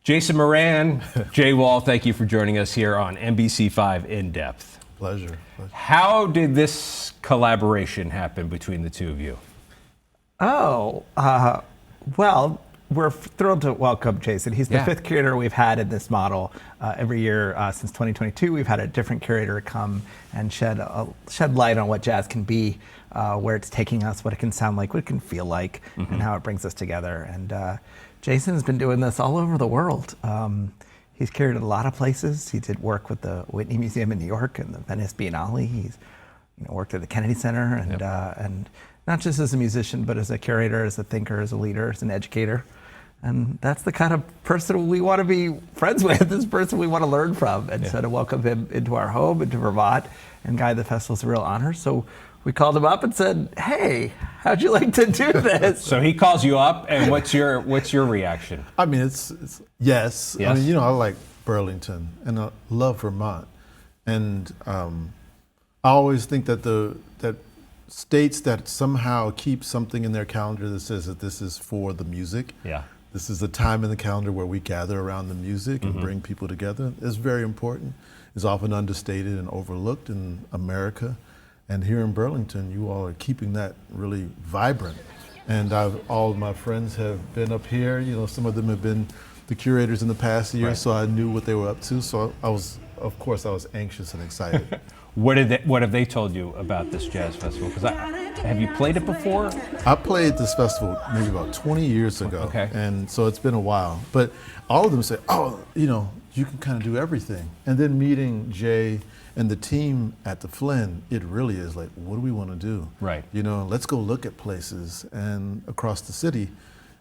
Jason Moran, Jay Wahl, thank you for joining us here on NBC5 In Depth. Pleasure. How did this collaboration happen between the two of you? Well, we're thrilled to welcome Jason. He's the fifth curator we've had in this model. Every year since 2022, we've had a different curator come and shed light on what jazz can be, where it's taking us, what it can sound like, what it can feel like, and how it brings us together. And Jason's been doing this all over the world. He's curated a lot of places. He did work with the Whitney Museum in New York and the Venice Biennale. He's worked at the Kennedy Center and not just as a musician, but as a curator, as a thinker, as a leader, as an educator. And that's the kind of person we want to be friends with, this person we want to learn from. And so to welcome him into our home, into Vermont, and guide the festival is a real honor. So we called him up and said, hey, how'd you like to do this? So he calls you up, and what's your reaction? I mean, it's yes. I mean, I like Burlington, and I love Vermont. And I always think that that states that somehow keep something in their calendar that says that this is for the music. Yeah. This is a time in the calendar where we gather around the music and bring people together. It's very important. It's often understated and overlooked in America. And here in Burlington, you all are keeping that really vibrant. And all of my friends have been up here. Some of them have been the curators in the past year, so I knew what they were up to. So I was anxious and excited. What have they told you about this jazz festival? Because have you played it before? I played this festival maybe about 20 years ago. Okay. And so it's been a while. But all of them say, you can kind of do everything. And then meeting Jay and the team at the Flynn, it really is like, what do we want to do? Right. Let's go look at places and across the city,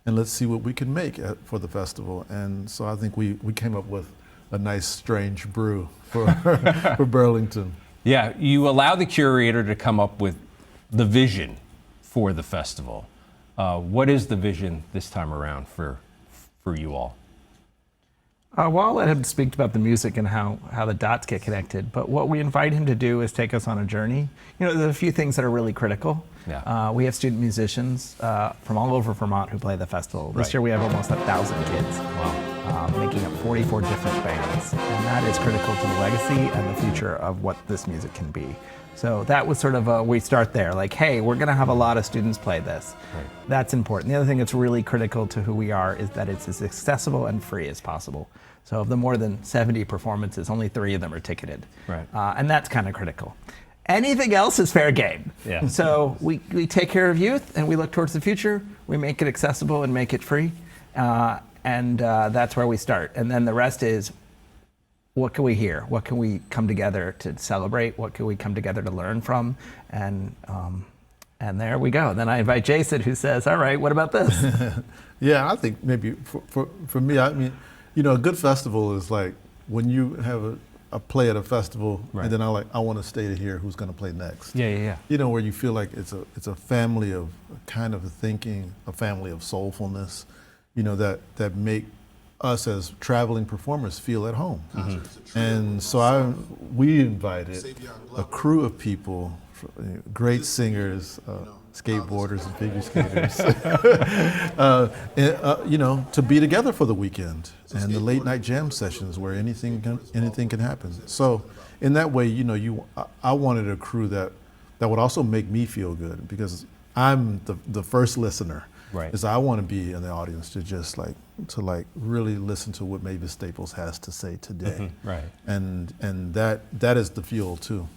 and let's see what we can make for the festival. And so I think we came up with a nice, strange brew for for Burlington. Yeah, you allow the curator to come up with the vision for the festival. What is the vision this time around for you all? Well, I'll let him speak about the music and how the dots get connected. But what we invite him to do is take us on a journey. There's a few things that are really critical. Yeah. We have student musicians from all over Vermont who play the festival. This year we have almost 1,000 kids. Wow. Making up 44 different bands. And that is critical to the legacy and the future of what this music can be. So that was sort of we start there, like, hey, we're going to have a lot of students play this. Right. That's important. The other thing that's really critical to who we are is that it's as accessible and free as possible. So of the more than 70 performances, only 3 of them are ticketed. Right. And that's kind of critical. Anything else is fair game. Yeah. So we take care of youth and we look towards the future. We make it accessible and make it free. And that's where we start. And then the rest is, what can we hear? What can we come together to celebrate? What can we come together to learn from? And there we go. Then I invite Jason, who says, all right, what about this? Yeah, I think maybe for me, I mean, a good festival is like when you have a play at a festival, and then I want to stay to hear who's going to play next. Yeah. Where you feel like it's a family of kind of thinking, a family of soulfulness, that make us as traveling performers feel at home. And so we invited a crew of people, great singers, skateboarders and figure skaters, to be together for the weekend, and the late night jam sessions where anything can happen. So in that way, I wanted a crew that would also make me feel good, because I'm the first listener. Right. Is I want to be in the audience to just really listen to what Mavis Staples has to say today. Right. And that is the fuel too.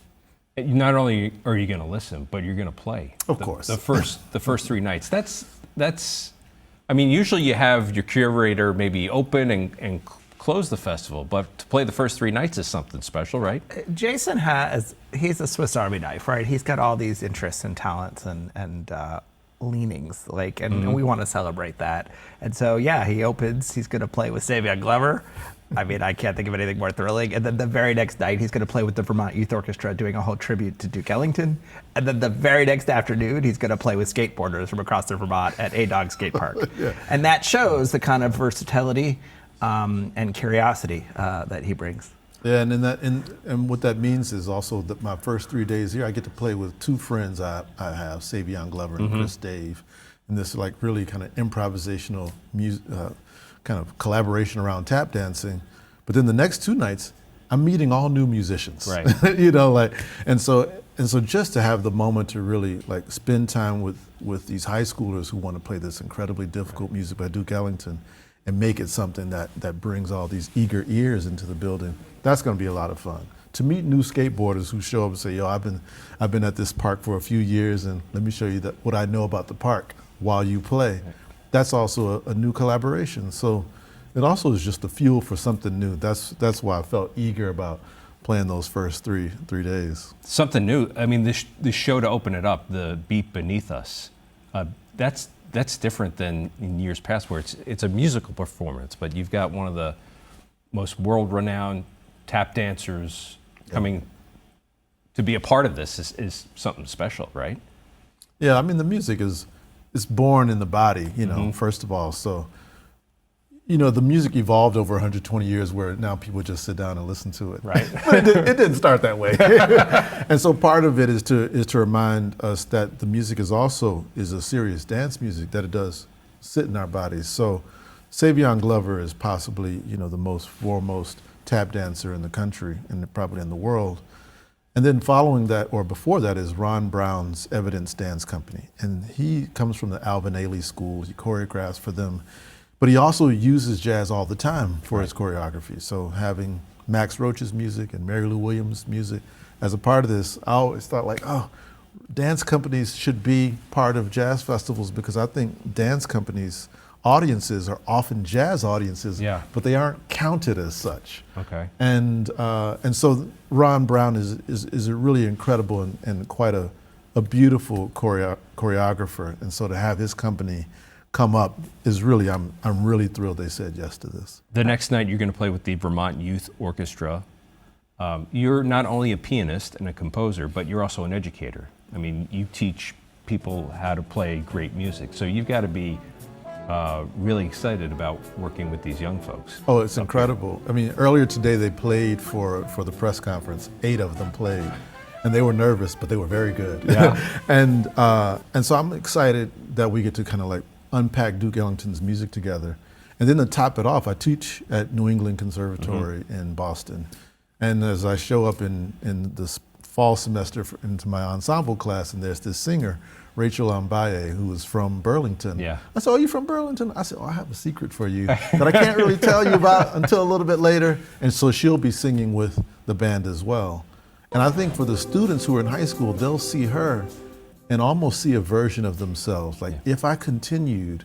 Not only are you going to listen, but you're going to play. Of course. The first 3 nights. That's. I mean, usually you have your curator maybe open and close the festival, but to play the first 3 nights is something special, right? Jason he's a Swiss Army knife, right? He's got all these interests and talents and leanings, and we want to celebrate that. And so, he opens. He's going to play with Savion Glover. I mean, I can't think of anything more thrilling. And then the very next night, he's going to play with the Vermont Youth Orchestra, doing a whole tribute to Duke Ellington. And then the very next afternoon, he's going to play with skateboarders from across the Vermont at A-Dog Skate Park. And that shows the kind of versatility and curiosity that he brings. Yeah, and what that means is also that my first 3 days here, I get to play with 2 friends I have, Savion Glover and Chris Dave, in this really kind of improvisational kind of collaboration around tap dancing. But then the next 2 nights, I'm meeting all new musicians. Right. And so just to have the moment to really like spend time with these high schoolers who want to play this incredibly difficult music by Duke Ellington and make it something that brings all these eager ears into the building, that's going to be a lot of fun. To meet new skateboarders who show up and say, yo, I've been at this park for a few years and let me show you what I know about the park while you play. That's also a new collaboration. So it also is just the fuel for something new. That's why I felt eager about playing those first three days. Something new. I mean, this show, to open it up, the Beat Beneath Us, that's different than in years past, where it's a musical performance, but you've got one of the most world-renowned tap dancers coming to be a part of this. Is something special, right? Yeah, I mean, the music is born in the body, first of all. So, the music evolved over 120 years where now people just sit down and listen to it. Right. But it didn't start that way. And so part of it is to remind us that the music is a serious dance music, that it does sit in our bodies. So Savion Glover is possibly, the most foremost tap dancer in the country and probably in the world. And then following that, or before that, is Ron Brown's Evidence Dance Company. And he comes from the Alvin Ailey School. He choreographs for them. But he also uses jazz all the time for his choreography. So having Max Roach's music and Mary Lou Williams' music as a part of this, I always thought dance companies should be part of jazz festivals, because I think dance companies' audiences are often jazz audiences, but they aren't counted as such. Okay. And so Ron Brown is a really incredible and quite a beautiful choreographer. And so to have his company come up is really, I'm really thrilled they said yes to this. The next night you're going to play with the Vermont Youth Orchestra. You're not only a pianist and a composer, but you're also an educator. I mean, you teach people how to play great music. So you've got to be really excited about working with these young folks. Oh, it's incredible. I mean, earlier today they played for the press conference. 8 of them played. And they were nervous, but they were very good. Yeah. And so I'm excited that we get to kind of like unpack Duke Ellington's music together. And then to top it off, I teach at New England Conservatory in Boston. And as I show up in this fall semester into my ensemble class, and there's this singer, Rachel Ambaye, who is from Burlington. Yeah. I said, "Oh, you from Burlington?" I said, "Oh, I have a secret for you that I can't really tell you about until a little bit later." And so she'll be singing with the band as well. And I think for the students who are in high school, they'll see her and almost see a version of themselves. Like, if I continued,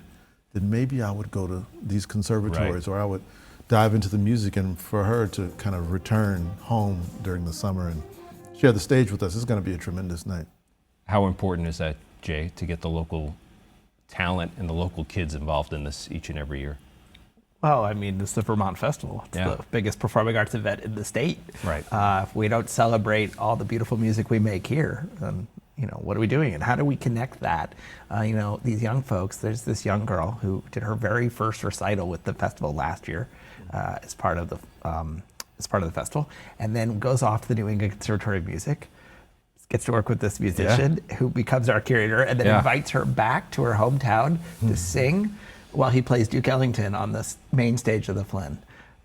then maybe I would go to these conservatories, or I would dive into the music. And for her to kind of return home during the summer and share the stage with us, it's going to be a tremendous night. How important is that, Jay, to get the local talent and the local kids involved in this each and every year? Well, I mean, it's the Vermont Festival. It's the biggest performing arts event in the state. Right. If we don't celebrate all the beautiful music we make here, then, what are we doing? And how do we connect that? These young folks, there's this young girl who did her very first recital with the festival last year as part of the festival, and then goes off to the New England Conservatory of Music, gets to work with this musician who becomes our curator, and then invites her back to her hometown to sing while he plays Duke Ellington on the main stage of the Flynn.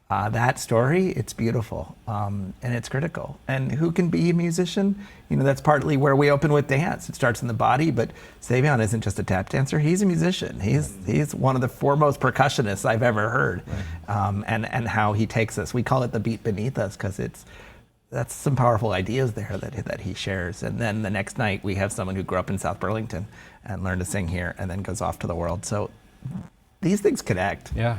That story, it's beautiful, and it's critical. And who can be a musician? That's partly where we open with dance. It starts in the body, but Savion isn't just a tap dancer, he's a musician. He's one of the foremost percussionists I've ever heard. And how he takes us, we call it the Beat Beneath Us, because that's some powerful ideas there that he shares. And then the next night we have someone who grew up in South Burlington and learned to sing here and then goes off to the world. So these things connect. Yeah.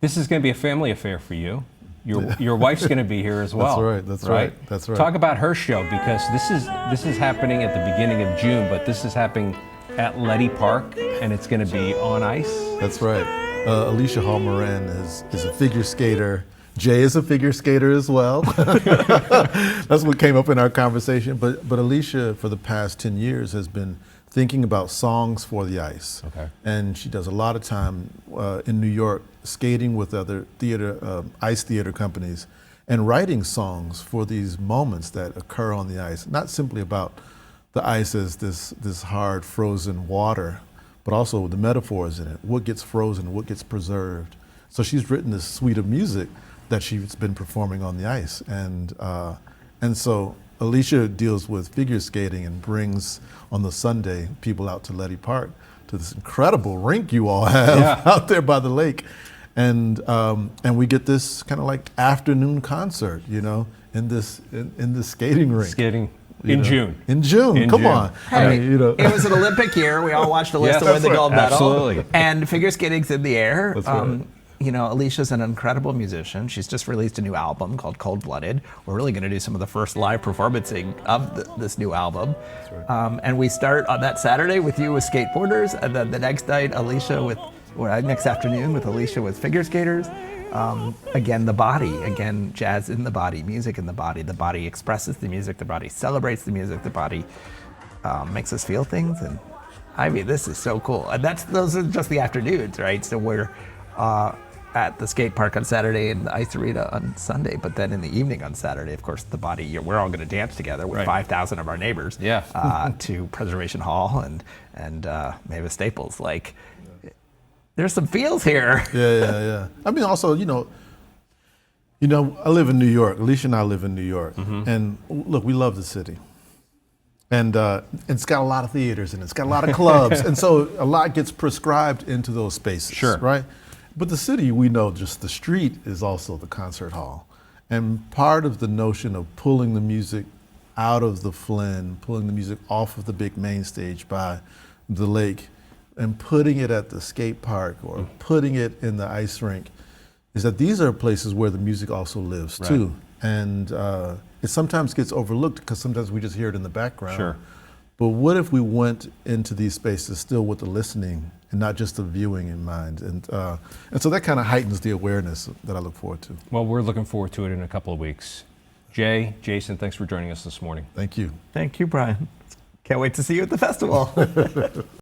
This is going to be a family affair for you. Your wife's going to be here as well. That's right. Talk about her show, because this is happening at the beginning of June, but this is happening at Letty Park, and it's going to be on ice. That's right. Alicia Hall Moran is a figure skater. Jay is a figure skater as well. That's what came up in our conversation. But Alicia, for the past 10 years, has been thinking about songs for the ice. Okay. And she does a lot of time in New York skating with other ice theater companies and writing songs for these moments that occur on the ice. Not simply about the ice as this hard frozen water, but also the metaphors in it. What gets frozen, what gets preserved. So she's written this suite of music that she's been performing on the ice. And so Alicia deals with figure skating and brings on the Sunday people out to Letty Park, to this incredible rink you all have out there by the lake. And we get this kind of like afternoon concert, you know, in this skating rink. Skating in June. In June, come on. Hey, I mean, you know. It was an Olympic year. We all watched Alyssa win the gold medal. Absolutely. And figure skating's in the air. That's right. You know, Alicia's an incredible musician. She's just released a new album called Cold Blooded. We're really going to do some of the first live performancing of this new album. That's right. And we start on that Saturday with you with skateboarders, and then the next night, next afternoon with Alicia with figure skaters. Again, the body, jazz in the body, music in the body. The body expresses the music, the body celebrates the music, the body makes us feel things. And I mean, this is so cool. And those are just the afternoons, right? So we're at the skate park on Saturday and the ice arena on Sunday, but then in the evening on Saturday, of course, the body, we're all going to dance together with 5,000 of our neighbors to Preservation Hall and Mavis Staples. Like, there's some feels here. Yeah. I mean, also, you know, I live in New York. Alicia and I live in New York. And look, we love the city. And it's got a lot of theaters and it's got a lot of clubs. And so a lot gets prescribed into those spaces, right? But the city, we know just the street is also the concert hall. And part of the notion of pulling the music out of the Flynn, pulling the music off of the big main stage by the lake, and putting it at the skate park or putting it in the ice rink, is that these are places where the music also lives too. And it sometimes gets overlooked because sometimes we just hear it in the background. But what if we went into these spaces still with the listening and not just the viewing in mind? And so that kind of heightens the awareness that I look forward to. Well, we're looking forward to it in a couple of weeks. Jay, Jason, thanks for joining us this morning. Thank you. Thank you, Brian. Can't wait to see you at the festival.